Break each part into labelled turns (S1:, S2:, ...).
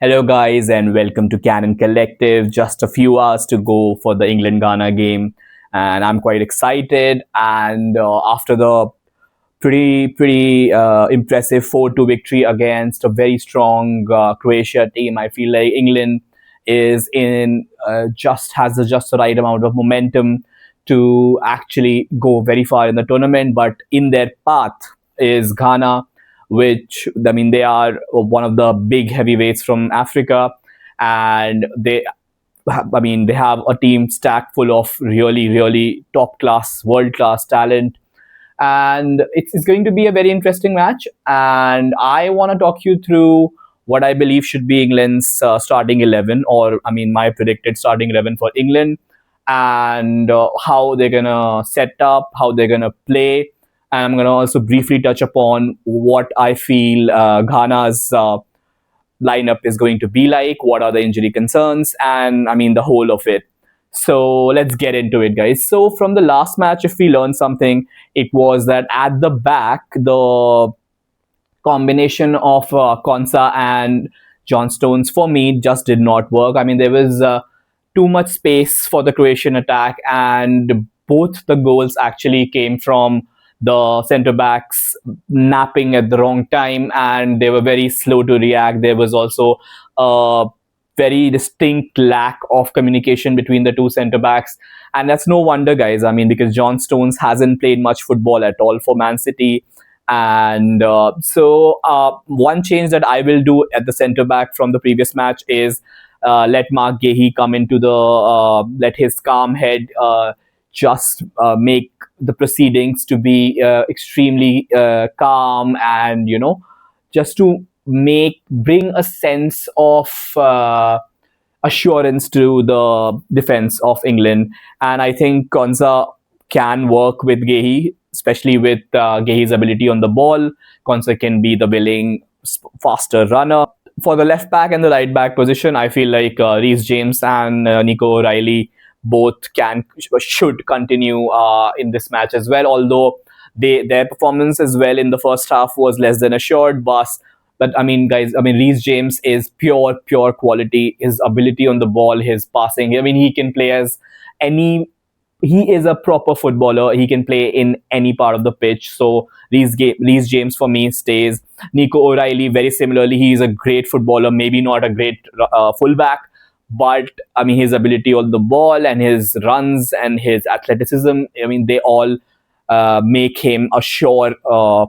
S1: Hello, guys, and welcome to Canon Collective. Just a few hours to go for the England Ghana game, and I'm quite excited. And after the pretty impressive 4-2 victory against a very strong Croatia team, I feel like England is in just the right amount of momentum to actually go very far in the tournament. But in their path is Ghana, which I mean they are one of the big heavyweights from Africa, and they have a team stacked full of really top class, world class talent, and it's going to be a very interesting match. And I want to talk you through what I believe should be England's starting 11, or I mean my predicted starting 11 for England, and how they're gonna set up, how they're gonna play. And I'm gonna also briefly touch upon what I feel Ghana's lineup is going to be like, what are the injury concerns, and I mean the whole of it. So let's get into it, guys. So from the last match, if we learned something, it was that at the back, the combination of Konsa and John Stones for me just did not work. I mean, there was too much space for the Croatian attack, and both the goals actually came from the centre backs napping at the wrong time, and they were very slow to react. There was also a very distinct lack of communication between the two centre backs, and that's no wonder, guys. I mean, because John Stones hasn't played much football at all for Man City. And one change that I will do at the centre back from the previous match is let Mark Gahey come into let his calm head just make the proceedings to be extremely calm, and just to bring a sense of assurance to the defense of England. And I think Konsa can work with Gahey, especially with Gahey's ability on the ball. Konsa can be the willing, faster runner. For the left back and the right back position, I feel like Reece James and Nico O'Reilly both should continue in this match as well. Although their performance as well in the first half was less than assured, but I mean, guys, I mean, Reece James is pure quality. His ability on the ball, his passing. I mean, he can play as any. He is a proper footballer. He can play in any part of the pitch. So Reece James for me stays. Nico O'Reilly, very similarly, he is a great footballer. Maybe not a great fullback, but I mean, his ability on the ball and his runs and his athleticism, I mean, they all make him a sure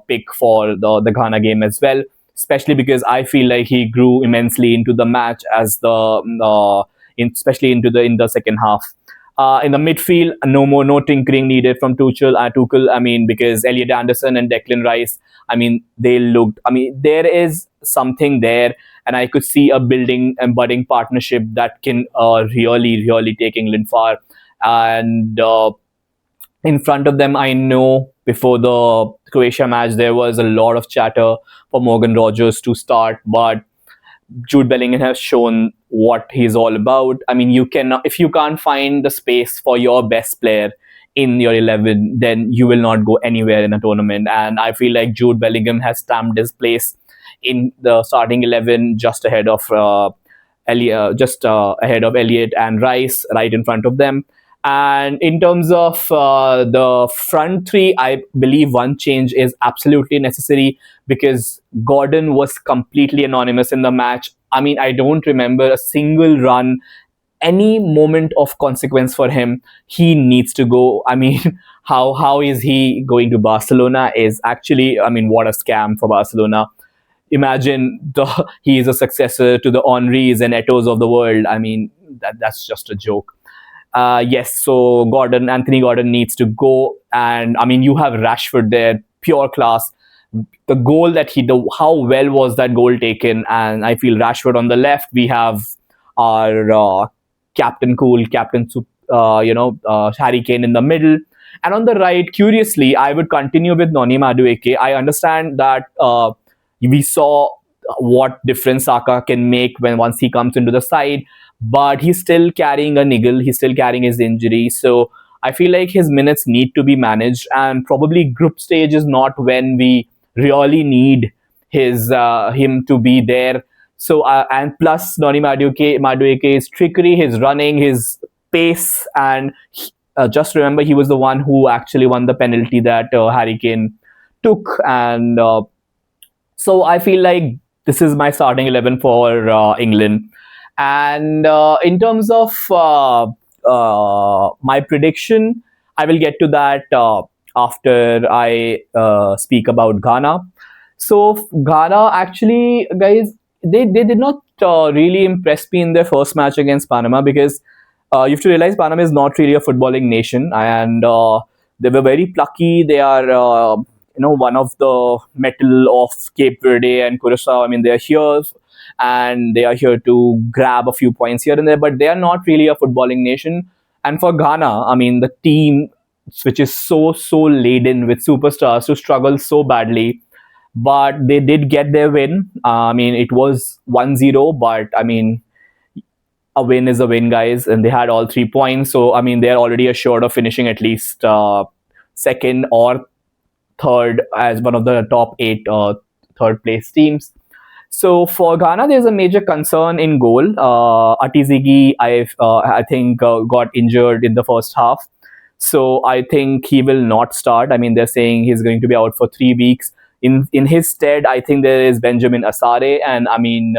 S1: pick for the Ghana game as well. Especially because I feel like he grew immensely into the match as especially in the second half. In the midfield, no tinkering needed from Tuchel. I mean, because Elliot Anderson and Declan Rice, I mean, they looked. I mean, there is something there, and I could see a building and budding partnership that can really take England far. And in front of them, I know before the Croatia match there was a lot of chatter for Morgan Rogers to start, but Jude Bellingham has shown what he's all about. I mean, if you can't find the space for your best player in your 11, then you will not go anywhere in a tournament. And I feel like Jude Bellingham has stamped his place in the starting 11 just ahead of Elliot and Rice, right in front of them. And in terms of the front three, I believe one change is absolutely necessary because Gordon was completely anonymous in the match. I mean, I don't remember a single run, any moment of consequence for him. He needs to go. I mean, how is he going to Barcelona? Is actually, I mean, what a scam for Barcelona. Imagine he is a successor to the Henrys and Etos of the world. I mean, that's just a joke. Yes, so Anthony Gordon needs to go, and I mean you have Rashford there, pure class. The goal that how well was that goal taken? And I feel Rashford on the left. We have our Captain Cool, Harry Kane in the middle, and on the right. Curiously, I would continue with Noni Madueke. I understand that we saw what difference Saka can make once he comes into the side, but he's still carrying a niggle. He's still carrying his injury. So I feel like his minutes need to be managed, and probably group stage is not when we really need him to be there. So and plus Noni Madueke's trickery, his running, his pace, and just remember he was the one who actually won the penalty that Harry Kane took, and so I feel like this is my starting 11 for England. And in terms of my prediction, I will get to that after I speak about Ghana. So Ghana actually, guys, they did not really impress me in their first match against Panama, because you have to realize Panama is not really a footballing nation, and they were very plucky. They are one of the metal of Cape Verde and Curacao. I mean, they are here and they are here to grab a few points here and there, but they are not really a footballing nation. And for Ghana, I mean, the team, which is so laden with superstars, to struggle so badly, but they did get their win. I mean, it was 1-0, but I mean, a win is a win, guys, and they had all 3 points. So I mean, they're already assured of finishing at least second or third as one of the top eight third place teams. So for Ghana, there's a major concern in goal. Atizigi, I think, got injured in the first half. So I think he will not start. I mean, they're saying he's going to be out for 3 weeks. In his stead, I think there is Benjamin Asare, and I mean,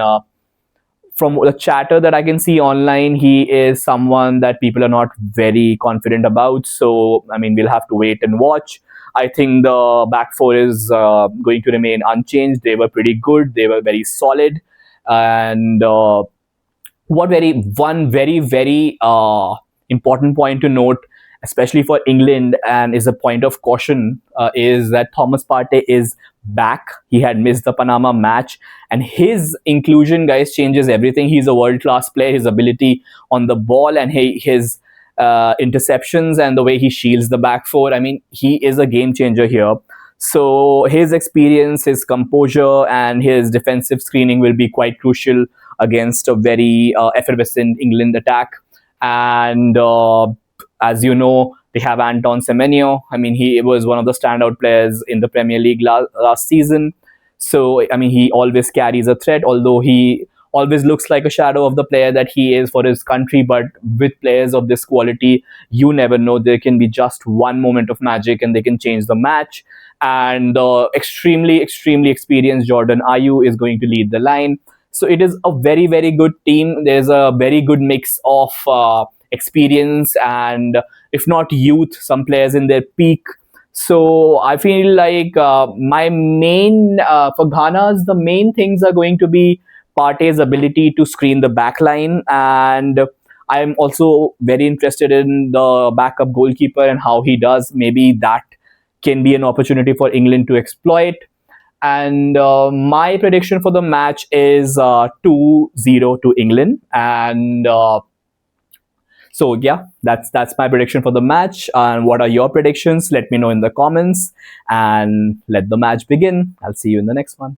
S1: from the chatter that I can see online, he is someone that people are not very confident about. So, I mean, we'll have to wait and watch. I think the back four is going to remain unchanged. They were pretty good. They were very solid. And one very important point to note, especially for England, and is a point of caution, is that Thomas Partey is back. He had missed the Panama match, and his inclusion, guys, changes everything. He's a world-class player. His ability on the ball and his interceptions and the way he shields the back four, I mean, he is a game changer here. So his experience, his composure, and his defensive screening will be quite crucial against a very effervescent England attack. And as you know, they have Anton Semenyo. I mean, he was one of the standout players in the Premier League last season. So, I mean, he always carries a threat, although he always looks like a shadow of the player that he is for his country. But with players of this quality, you never know. There can be just one moment of magic and they can change the match. And the extremely experienced Jordan Ayew is going to lead the line. So it is a very good team. There's a very good mix of experience and, if not youth, some players in their peak. So I feel like my main for Ghana's, the main things are going to be Partey's ability to screen the back line, and I'm also very interested in the backup goalkeeper and how he does. Maybe that can be an opportunity for England to exploit. And my prediction for the match is 2-0 to England. And so yeah, that's my prediction for the match. And what are your predictions? Let me know in the comments and let the match begin. I'll see you in the next one.